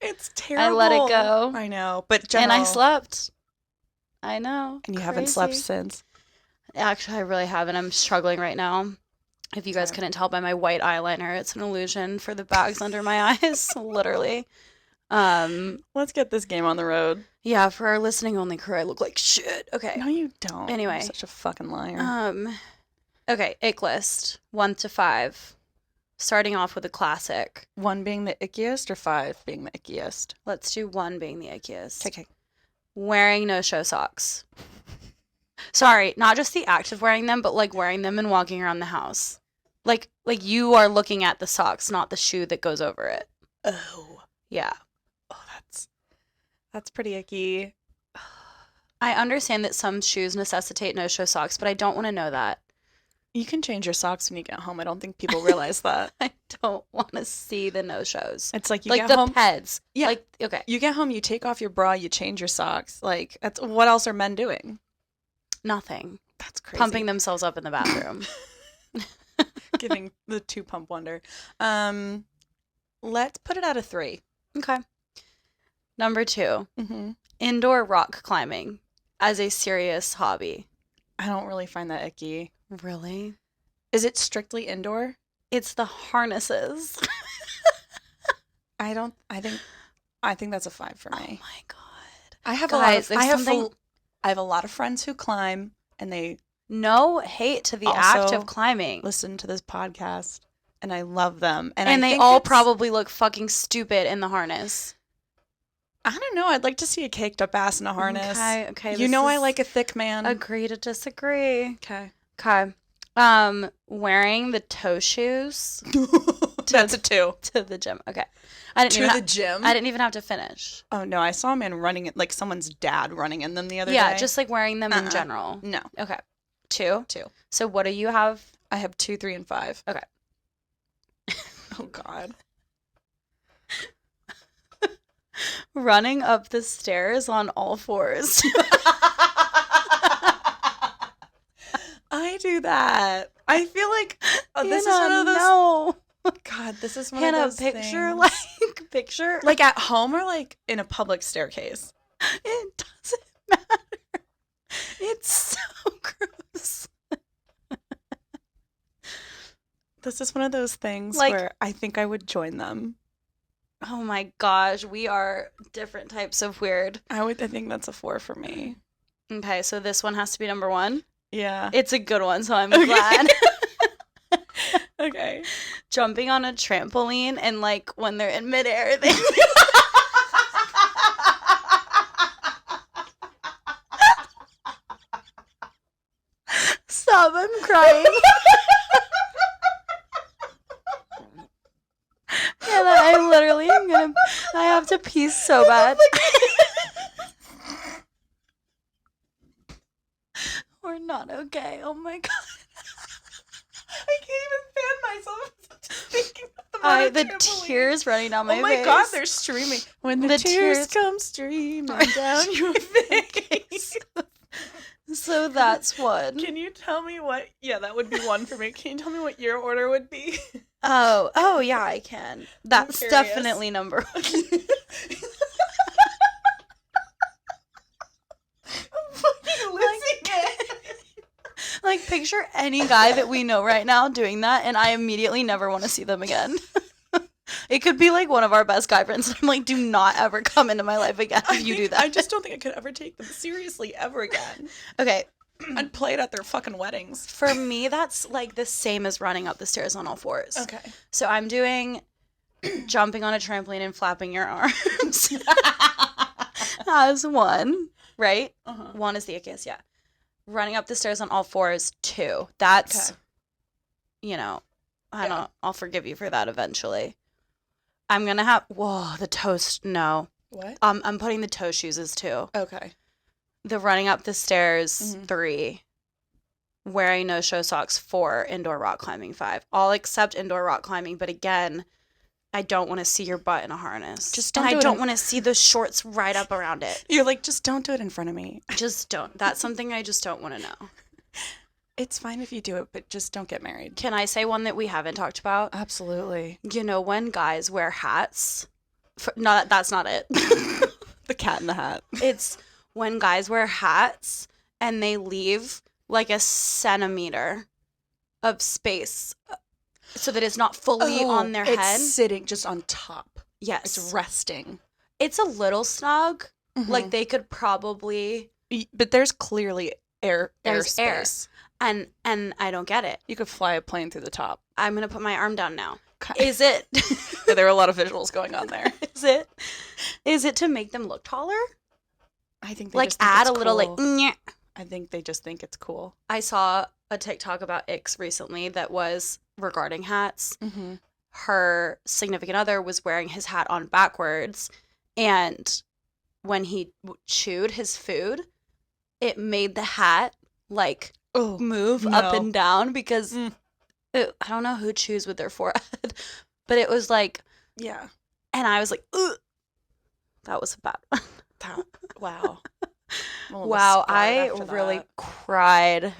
It's terrible. I let it go. I know. But and I slept. I know. And you haven't slept since. Actually, I really haven't. I'm struggling right now. If you guys couldn't tell by my white eyeliner, it's an illusion for the bags under my eyes, literally. Let's get this game on the road. Yeah, for our listening only crew, I look like shit. Okay. No, you don't. Anyway. You're such a fucking liar. Okay, ick list. 1 to 5. Starting off with a classic. 1 being the ickiest or 5 being the ickiest? Let's do 1 being the ickiest. Okay. Wearing no-show socks. Sorry, not just the act of wearing them, but like wearing them and walking around the house. Like you are looking at the socks, not the shoe that goes over it. Oh. Yeah. Oh, that's pretty icky. I understand that some shoes necessitate no-show socks, but I don't want to know that. You can change your socks when you get home. I don't think people realize that. I don't want to see the no-shows. It's like you get home. Like the peds. Yeah. Like, okay. You get home, you take off your bra, you change your socks. Like, what else are men doing? Nothing. That's crazy. Pumping themselves up in the bathroom. Giving the 2-pump wonder. Let's put it at a 3. Okay. Number 2. Indoor rock climbing as a serious hobby. I don't really find that icky. Really? Is it strictly indoor? It's the harnesses. I think that's a 5 for me. Oh my God. I have I have a lot of friends who climb and they no hate to the act of climbing. Listen to this podcast and I love them. And they all probably look fucking stupid in the harness. I don't know. I'd like to see a caked up ass in a harness. Okay. You know I like a thick man. Agree to disagree. Okay. Wearing the toe shoes. That's a 2. To the gym. Okay. I didn't To the gym? I didn't even have to finish. Oh, no. I saw a man running it, like someone's dad running in them the other day. Yeah, just like wearing them in general. No. Okay. 2? 2. So what do you have? I have 2, 3, and 5. Okay. Oh, God. Running up the stairs on all fours. I do that. I feel like this is Hannah, one of those. No. God, this is one Hannah, of those picture things. picture Like at home or like in a public staircase. It doesn't matter. It's so gross. This is one of those things Like- where I think I would join them. Oh my gosh, we are different types of weird. I think that's a 4 for me. Okay, so this one has to be number 1. Yeah. It's a good one, so I'm glad. Okay. Jumping on a trampoline and like when they're in midair, they Stop, I'm crying. Hannah, I literally am gonna. I have to pee so bad. We're not okay. Oh my god. I can't even fan myself thinking The tears running down my face. Oh my god, they're streaming. When the tears come streaming down your face. So that's 1. Can you tell me what? Yeah, that would be 1 for me. Can you tell me what your order would be? Oh yeah, I can. That's curious. definitely number 1. I'm fucking losing it. Like, picture any guy that we know right now doing that, and I immediately never want to see them again. It could be like one of our best guy friends. I'm like, do not ever come into my life again if you do that. I just don't think I could ever take them seriously ever again. Okay. I'd play it at their fucking weddings. For me, that's like the same as running up the stairs on all fours. Okay. So I'm doing jumping on a trampoline and flapping your arms. As 1, right? 1 is the ickiest, yeah. Running up the stairs on all fours, 2. That's, you know, I'll forgive you for that eventually. I'm going to have, the toast, no. What? I'm putting the toe shoes as 2. Okay. The running up the stairs, 3. Wearing no-show socks, 4. Indoor rock climbing, 5. All except indoor rock climbing, but again, I don't want to see your butt in a harness. I don't want to see the shorts right up around it. You're like, just don't do it in front of me. Just don't. That's something I just don't want to know. It's fine if you do it, but just don't get married. Can I say one that we haven't talked about? Absolutely. You know, when guys wear hats, that's not it. The cat in the hat. It's when guys wear hats and they leave like a centimeter of space so that it's not fully on their head. It's sitting just on top. Yes. It's resting. It's a little snug. Like they could probably... But there's clearly air space. And I don't get it. You could fly a plane through the top. I'm going to put my arm down now. Okay. Is it... Yeah, there are a lot of visuals going on there. Is it to make them look taller? I think they Like just think add it's a little cool. like... Nyeh. I think they just think it's cool. I saw a TikTok about icks recently that was regarding hats. Mm-hmm. Her significant other was wearing his hat on backwards, and when he chewed his food, it made the hat like move up and down because I don't know who chews with their forehead, but it was like, yeah. And I was like, ugh. That was a bad one. Wow. Wow, I really cried,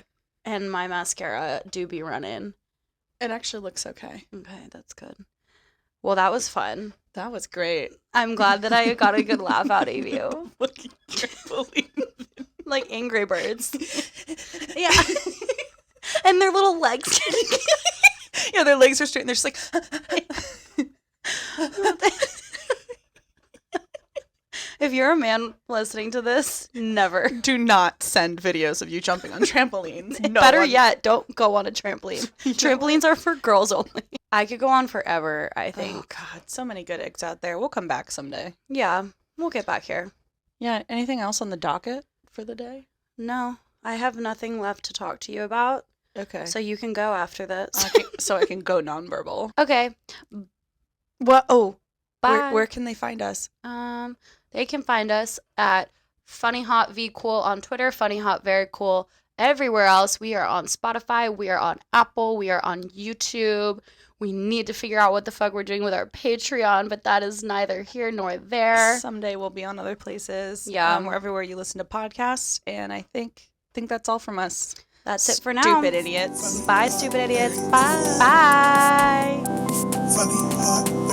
and my mascara do be running. It actually looks okay. Okay, that's good. Well, that was fun. That was great. I'm glad that I got a good laugh out of you. Looking carefully. Like Angry Birds. Yeah. And their little legs. Yeah, their legs are straight and they're just like... If you're a man listening to this, never. Do not send videos of you jumping on trampolines. Better yet, don't go on a trampoline. Trampolines are for girls only. I could go on forever, I think. Oh, God. So many good icks out there. We'll come back someday. Yeah, we'll get back here. Yeah, anything else on the docket for the day? No, I have nothing left to talk to you about. Okay. So you can go after this. So I can go nonverbal. Okay. What? Oh, Bye. where can they find us? They can find us at Funny Hot V Cool on Twitter, Funny Hot Very Cool everywhere else. We are on Spotify, we are on Apple, we are on YouTube. We need to figure out what the fuck we're doing with our Patreon, but that is neither here nor there. Someday we'll be on other places. Yeah. We're everywhere you listen to podcasts, and I think that's all from us. That's it for now. Stupid idiots. Bye, stupid idiots. Bye. Bye. Funny, hot,